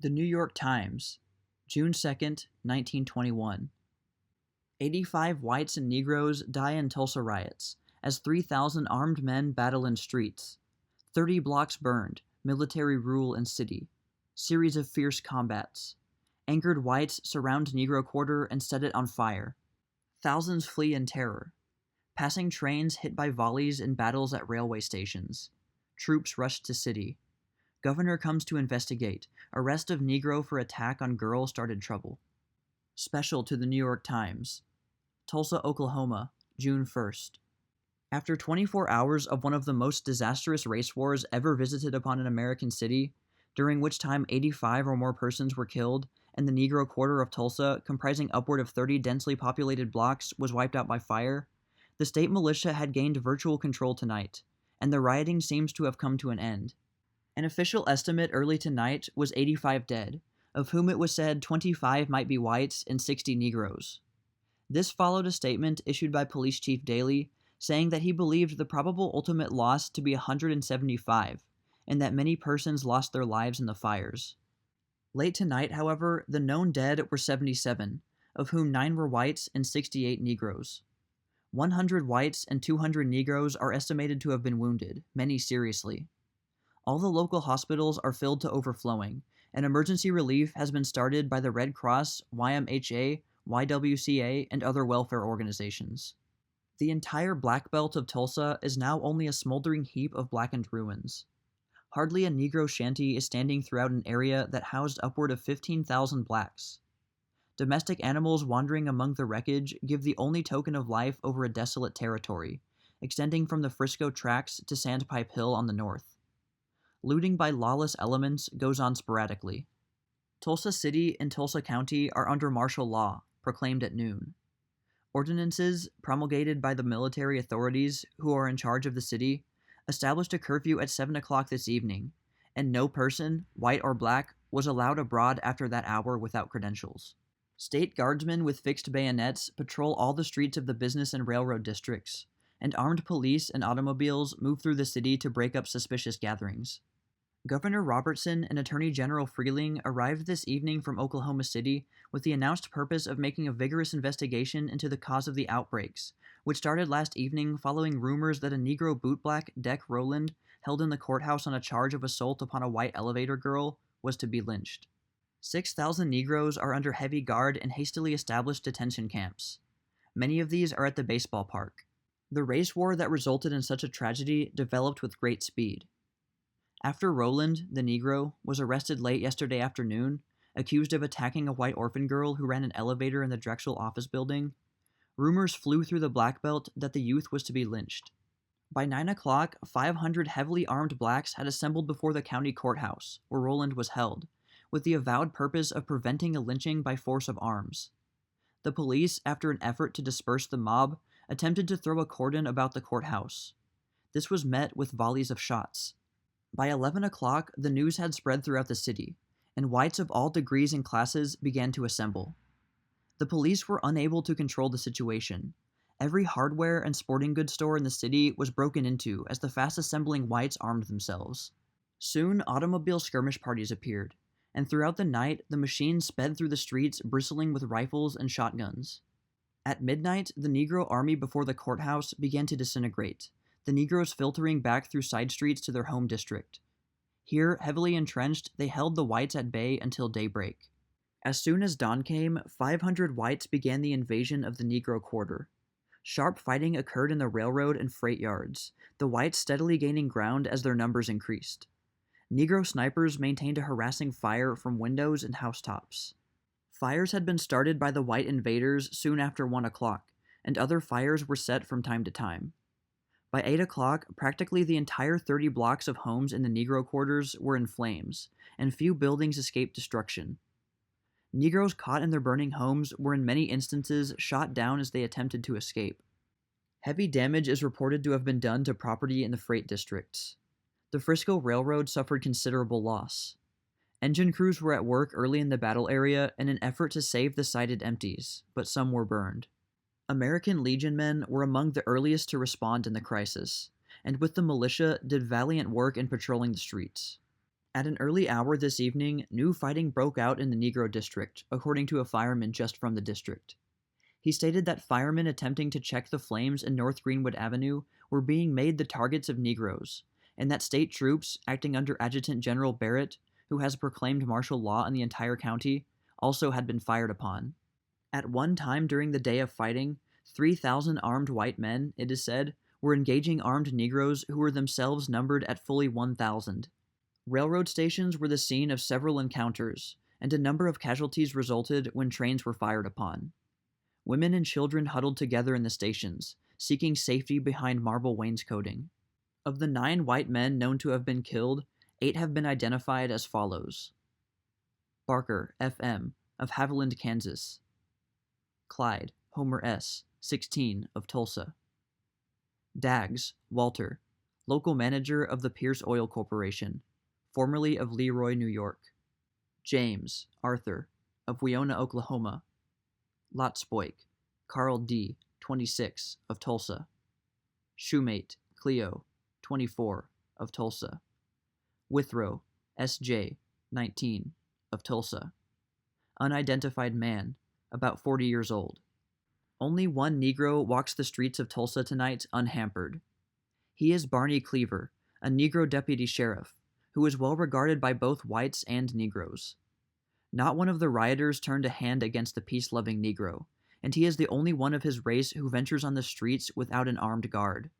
The New York Times, June 2nd, 1921. 85 whites and Negroes die in Tulsa riots as 3,000 armed men battle in streets. 30 blocks burned, military rule in city. Series of fierce combats. Angered whites surround Negro quarter and set it on fire. Thousands flee in terror. Passing trains hit by volleys in battles at railway stations. Troops rush to city. Governor comes to investigate. Arrest of Negro for attack on girl started trouble. Special to the New York Times. Tulsa, Oklahoma, June 1st. After 24 hours of one of the most disastrous race wars ever visited upon an American city, during which time 85 or more persons were killed, and the Negro quarter of Tulsa, comprising upward of 30 densely populated blocks, was wiped out by fire, the state militia had gained virtual control tonight, and the rioting seems to have come to an end. An official estimate early tonight was 85 dead, of whom it was said 25 might be whites and 60 Negroes. This followed a statement issued by Police Chief Daley saying that he believed the probable ultimate loss to be 175, and that many persons lost their lives in the fires. Late tonight, however, the known dead were 77, of whom 9 were whites and 68 Negroes. 100 whites and 200 Negroes are estimated to have been wounded, many seriously. All the local hospitals are filled to overflowing, and emergency relief has been started by the Red Cross, YMHA, YWCA, and other welfare organizations. The entire Black Belt of Tulsa is now only a smoldering heap of blackened ruins. Hardly a Negro shanty is standing throughout an area that housed upward of 15,000 blacks. Domestic animals wandering among the wreckage give the only token of life over a desolate territory, extending from the Frisco Tracks to Sandpipe Hill on the north. Looting by lawless elements goes on sporadically. Tulsa City and Tulsa County are under martial law, proclaimed at noon. Ordinances, promulgated by the military authorities who are in charge of the city, established a curfew at 7 o'clock this evening, and no person, white or black, was allowed abroad after that hour without credentials. State guardsmen with fixed bayonets patrol all the streets of the business and railroad districts, and armed police and automobiles move through the city to break up suspicious gatherings. Governor Robertson and Attorney General Freeling arrived this evening from Oklahoma City with the announced purpose of making a vigorous investigation into the cause of the outbreaks, which started last evening following rumors that a Negro bootblack, Deck Rowland, held in the courthouse on a charge of assault upon a white elevator girl, was to be lynched. 6,000 Negroes are under heavy guard in hastily established detention camps. Many of these are at the baseball park. The race war that resulted in such a tragedy developed with great speed. After Rowland, the Negro, was arrested late yesterday afternoon, accused of attacking a white orphan girl who ran an elevator in the Drexel office building, rumors flew through the Black Belt that the youth was to be lynched. By 9 o'clock, 500 heavily armed blacks had assembled before the county courthouse, where Rowland was held, with the avowed purpose of preventing a lynching by force of arms. The police, after an effort to disperse the mob, attempted to throw a cordon about the courthouse. This was met with volleys of shots. By 11 o'clock, the news had spread throughout the city, and whites of all degrees and classes began to assemble. The police were unable to control the situation. Every hardware and sporting goods store in the city was broken into as the fast-assembling whites armed themselves. Soon, automobile skirmish parties appeared, and throughout the night, the machines sped through the streets bristling with rifles and shotguns. At midnight, the Negro army before the courthouse began to disintegrate, the Negroes filtering back through side streets to their home district. Here, heavily entrenched, they held the whites at bay until daybreak. As soon as dawn came, 500 whites began the invasion of the Negro quarter. Sharp fighting occurred in the railroad and freight yards, the whites steadily gaining ground as their numbers increased. Negro snipers maintained a harassing fire from windows and housetops. Fires had been started by the white invaders soon after 1 o'clock, and other fires were set from time to time. By 8 o'clock, practically the entire 30 blocks of homes in the Negro quarters were in flames, and few buildings escaped destruction. Negroes caught in their burning homes were in many instances shot down as they attempted to escape. Heavy damage is reported to have been done to property in the freight districts. The Frisco Railroad suffered considerable loss. Engine crews were at work early in the battle area in an effort to save the sided empties, but some were burned. American Legion men were among the earliest to respond in the crisis, and with the militia did valiant work in patrolling the streets. At an early hour this evening, new fighting broke out in the Negro district, according to a fireman just from the district. He stated that firemen attempting to check the flames in North Greenwood Avenue were being made the targets of Negroes, and that state troops, acting under Adjutant General Barrett, who has proclaimed martial law in the entire county, also had been fired upon. At one time during the day of fighting, 3,000 armed white men, it is said, were engaging armed Negroes who were themselves numbered at fully 1,000. Railroad stations were the scene of several encounters, and a number of casualties resulted when trains were fired upon. Women and children huddled together in the stations, seeking safety behind marble wainscoting. Of the 9 white men known to have been killed, 8 have been identified as follows: Barker, F.M., of Haviland, Kansas. Clyde, Homer S., 16, of Tulsa. Daggs, Walter, local manager of the Pierce Oil Corporation, formerly of Leroy, New York. James, Arthur, of Weona, Oklahoma. Lotspoik, Carl D., 26, of Tulsa. Shoemate, Cleo, 24, of Tulsa. Withrow, S.J., 19, of Tulsa. Unidentified man, about 40 years old. Only one Negro walks the streets of Tulsa tonight unhampered. He is Barney Cleaver, a Negro deputy sheriff, who is well regarded by both whites and Negroes. Not one of the rioters turned a hand against the peace-loving Negro, and he is the only one of his race who ventures on the streets without an armed guard.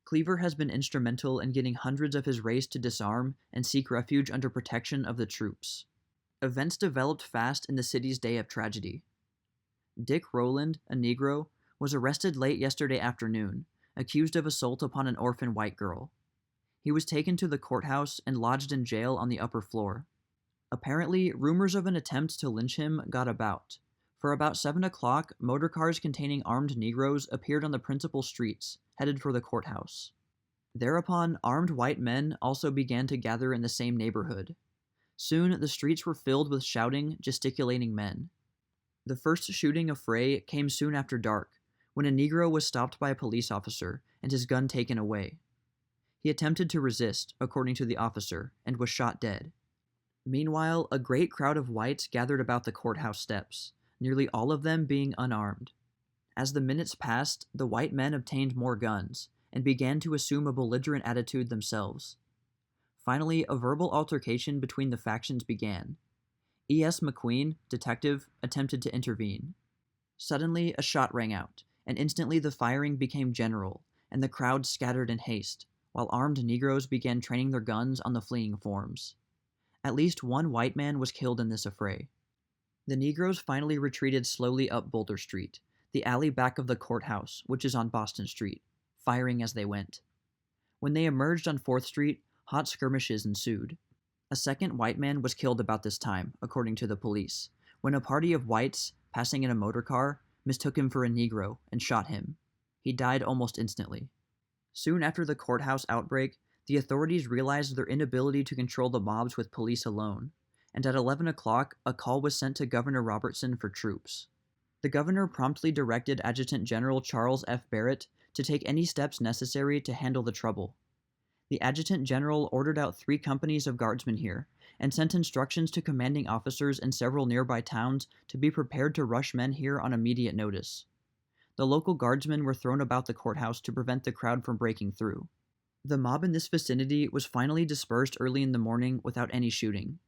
Cleaver has been instrumental in getting hundreds of his race to disarm and seek refuge under protection of the troops. Events developed fast in the city's day of tragedy. Dick Rowland, a Negro, was arrested late yesterday afternoon, accused of assault upon an orphan white girl. He was taken to the courthouse and lodged in jail on the upper floor. Apparently, rumors of an attempt to lynch him got about. For about 7 o'clock, motor cars containing armed Negroes appeared on the principal streets, headed for the courthouse. Thereupon, armed white men also began to gather in the same neighborhood. Soon, the streets were filled with shouting, gesticulating men. The first shooting affray came soon after dark, when a Negro was stopped by a police officer and his gun taken away. He attempted to resist, according to the officer, and was shot dead. Meanwhile, a great crowd of whites gathered about the courthouse steps, nearly all of them being unarmed. As the minutes passed, the white men obtained more guns, and began to assume a belligerent attitude themselves. Finally, a verbal altercation between the factions began. E.S. McQueen, detective, attempted to intervene. Suddenly, a shot rang out, and instantly the firing became general, and the crowd scattered in haste, while armed Negroes began training their guns on the fleeing forms. At least one white man was killed in this affray. The Negroes finally retreated slowly up Boulder Street, the alley back of the courthouse, which is on Boston Street, firing as they went. When they emerged on 4th Street, hot skirmishes ensued. A second white man was killed about this time, according to the police, when a party of whites, passing in a motor car, mistook him for a Negro and shot him. He died almost instantly. Soon after the courthouse outbreak, the authorities realized their inability to control the mobs with police alone, and at 11 o'clock, a call was sent to Governor Robertson for troops. The governor promptly directed Adjutant General Charles F. Barrett to take any steps necessary to handle the trouble. The Adjutant General ordered out 3 companies of guardsmen here, and sent instructions to commanding officers in several nearby towns to be prepared to rush men here on immediate notice. The local guardsmen were thrown about the courthouse to prevent the crowd from breaking through. The mob in this vicinity was finally dispersed early in the morning without any shooting.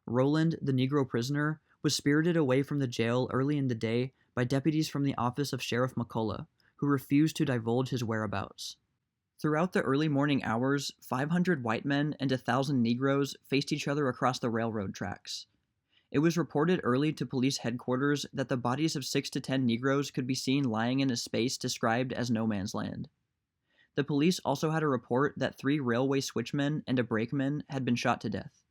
Rowland, the Negro prisoner, was spirited away from the jail early in the day by deputies from the office of Sheriff McCullough, who refused to divulge his whereabouts. Throughout the early morning hours, 500 white men and 1,000 Negroes faced each other across the railroad tracks. It was reported early to police headquarters that the bodies of 6 to 10 Negroes could be seen lying in a space described as no man's land. The police also had a report that 3 railway switchmen and a brakeman had been shot to death.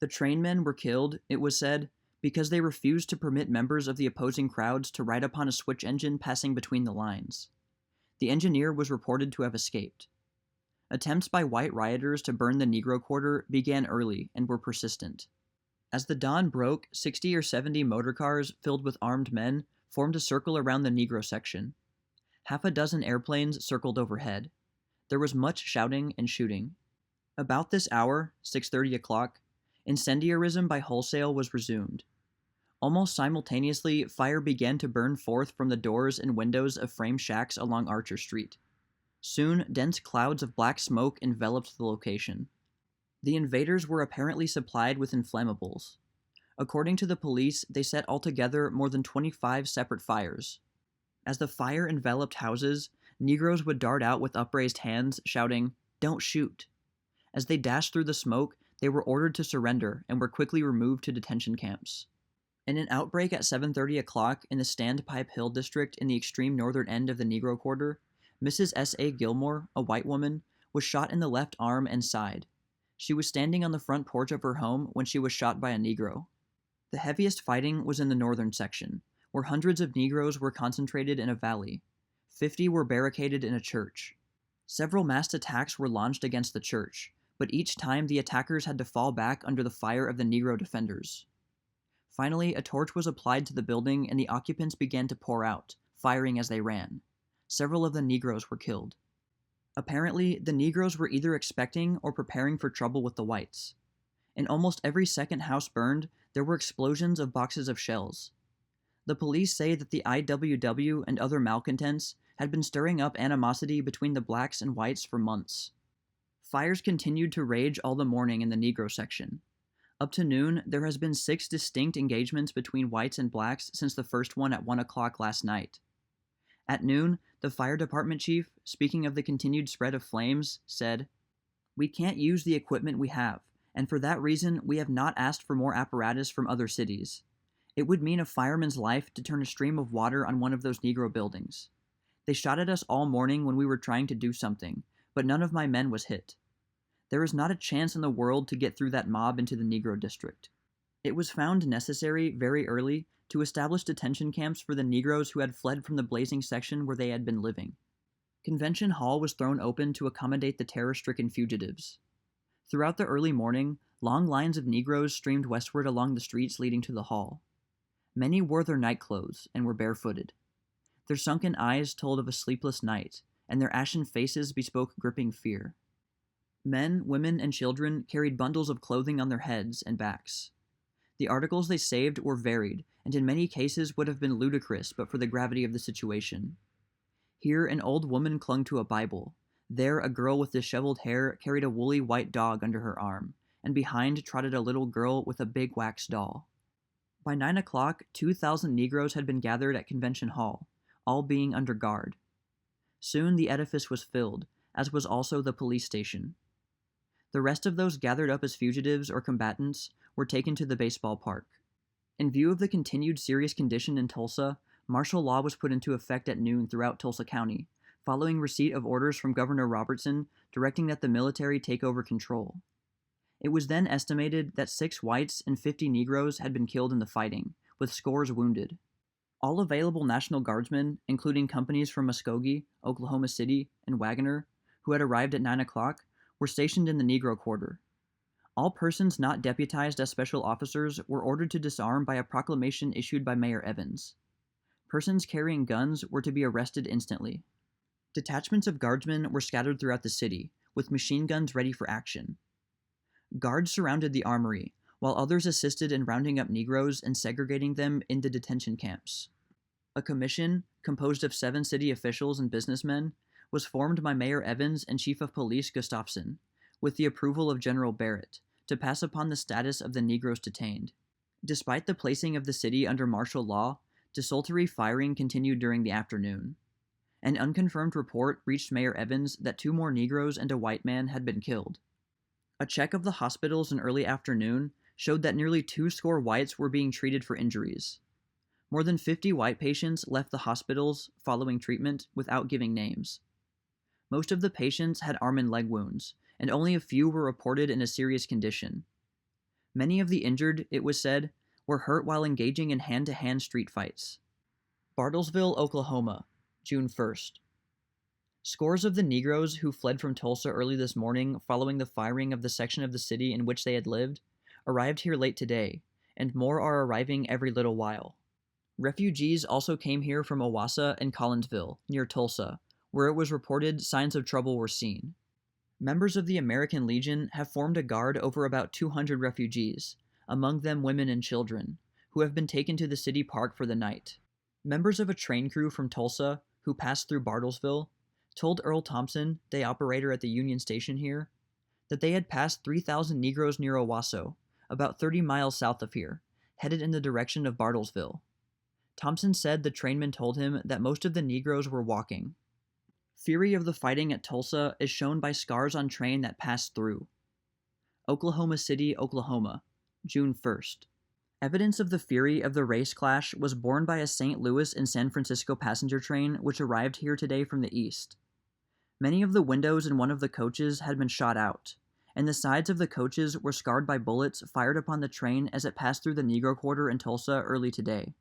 The trainmen were killed, it was said, because they refused to permit members of the opposing crowds to ride upon a switch engine passing between the lines. The engineer was reported to have escaped. Attempts by white rioters to burn the Negro quarter began early and were persistent. As the dawn broke, 60 or 70 motor cars filled with armed men formed a circle around the Negro section. Half a dozen airplanes circled overhead. There was much shouting and shooting. About this hour, 6:30 o'clock, Incendiarism by wholesale was resumed. Almost simultaneously, fire began to burn forth from the doors and windows of frame shacks along Archer Street. Soon, dense clouds of black smoke enveloped the location. The invaders were apparently supplied with inflammables. According to the police, they set altogether more than 25 separate fires. As the fire enveloped houses, Negroes would dart out with upraised hands, shouting, "Don't shoot." As they dashed through the smoke, they were ordered to surrender and were quickly removed to detention camps. In an outbreak at 7:30 o'clock in the Standpipe Hill district in the extreme northern end of the Negro Quarter, Mrs. S.A. Gilmore, a white woman, was shot in the left arm and side. She was standing on the front porch of her home when she was shot by a Negro. The heaviest fighting was in the northern section, where hundreds of Negroes were concentrated in a valley. 50 were barricaded in a church. Several massed attacks were launched against the church, but each time the attackers had to fall back under the fire of the Negro defenders. Finally, a torch was applied to the building and the occupants began to pour out, firing as they ran. Several of the Negroes were killed. Apparently, the Negroes were either expecting or preparing for trouble with the whites. In almost every second house burned, there were explosions of boxes of shells. The police say that the IWW and other malcontents had been stirring up animosity between the blacks and whites for months. Fires continued to rage all the morning in the Negro section. Up to noon, there has been 6 distinct engagements between whites and blacks since the first one at 1 o'clock last night. At noon, the fire department chief, speaking of the continued spread of flames, said, "We can't use the equipment we have, and for that reason we have not asked for more apparatus from other cities. It would mean a fireman's life to turn a stream of water on one of those Negro buildings. They shot at us all morning when we were trying to do something, but none of my men was hit. There is not a chance in the world to get through that mob into the Negro district." It was found necessary, very early, to establish detention camps for the Negroes who had fled from the blazing section where they had been living. Convention Hall was thrown open to accommodate the terror-stricken fugitives. Throughout the early morning, long lines of Negroes streamed westward along the streets leading to the hall. Many wore their nightclothes and were barefooted. Their sunken eyes told of a sleepless night, and their ashen faces bespoke gripping fear. Men, women, and children carried bundles of clothing on their heads and backs. The articles they saved were varied, and in many cases would have been ludicrous but for the gravity of the situation. Here an old woman clung to a Bible. There a girl with disheveled hair carried a woolly white dog under her arm, and behind trotted a little girl with a big wax doll. By 9 o'clock, 2,000 Negroes had been gathered at Convention Hall, all being under guard. Soon the edifice was filled, as was also the police station. The rest of those gathered up as fugitives or combatants were taken to the baseball park. In view of the continued serious condition in Tulsa, martial law was put into effect at noon throughout Tulsa County, following receipt of orders from Governor Robertson directing that the military take over control. It was then estimated that 6 whites and 50 Negroes had been killed in the fighting, with scores wounded. All available National Guardsmen, including companies from Muskogee, Oklahoma City, and Wagoner, who had arrived at 9 o'clock, were stationed in the Negro Quarter. All persons not deputized as special officers were ordered to disarm by a proclamation issued by Mayor Evans. Persons carrying guns were to be arrested instantly. Detachments of guardsmen were scattered throughout the city, with machine guns ready for action. Guards surrounded the armory, while others assisted in rounding up Negroes and segregating them into detention camps. A commission, composed of 7 city officials and businessmen, was formed by Mayor Evans and Chief of Police Gustafson, with the approval of General Barrett, to pass upon the status of the Negroes detained. Despite the placing of the city under martial law, desultory firing continued during the afternoon. An unconfirmed report reached Mayor Evans that 2 more Negroes and a white man had been killed. A check of the hospitals in early afternoon showed that nearly 200 whites were being treated for injuries. More than 50 white patients left the hospitals following treatment without giving names. Most of the patients had arm and leg wounds, and only a few were reported in a serious condition. Many of the injured, it was said, were hurt while engaging in hand-to-hand street fights. Bartlesville, Oklahoma, June 1st. Scores of the Negroes who fled from Tulsa early this morning following the firing of the section of the city in which they had lived arrived here late today, and more are arriving every little while. Refugees also came here from Owasso and Collinsville, near Tulsa, where it was reported signs of trouble were seen. Members of the American Legion have formed a guard over about 200 refugees, among them women and children, who have been taken to the city park for the night. Members of a train crew from Tulsa, who passed through Bartlesville, told Earl Thompson, day operator at the Union Station here, that they had passed 3,000 Negroes near Owasso, about 30 miles south of here, headed in the direction of Bartlesville. Thompson said the trainmen told him that most of the Negroes were walking. Fury of the fighting at Tulsa is shown by scars on train that passed through. Oklahoma City, Oklahoma, June 1st. Evidence of the fury of the race clash was borne by a St. Louis and San Francisco passenger train which arrived here today from the east. Many of the windows in one of the coaches had been shot out, and the sides of the coaches were scarred by bullets fired upon the train as it passed through the Negro Quarter in Tulsa early today.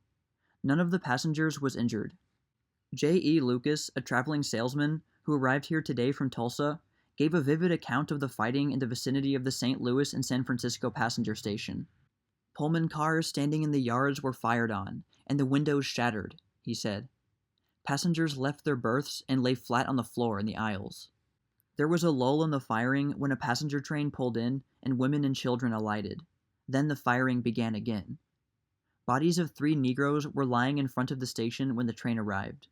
None of the passengers was injured. J. E. Lucas, a traveling salesman who arrived here today from Tulsa, gave a vivid account of the fighting in the vicinity of the St. Louis and San Francisco passenger station. Pullman cars standing in the yards were fired on, and the windows shattered, he said. Passengers left their berths and lay flat on the floor in the aisles. There was a lull in the firing when a passenger train pulled in and women and children alighted. Then the firing began again. Bodies of 3 Negroes were lying in front of the station when the train arrived.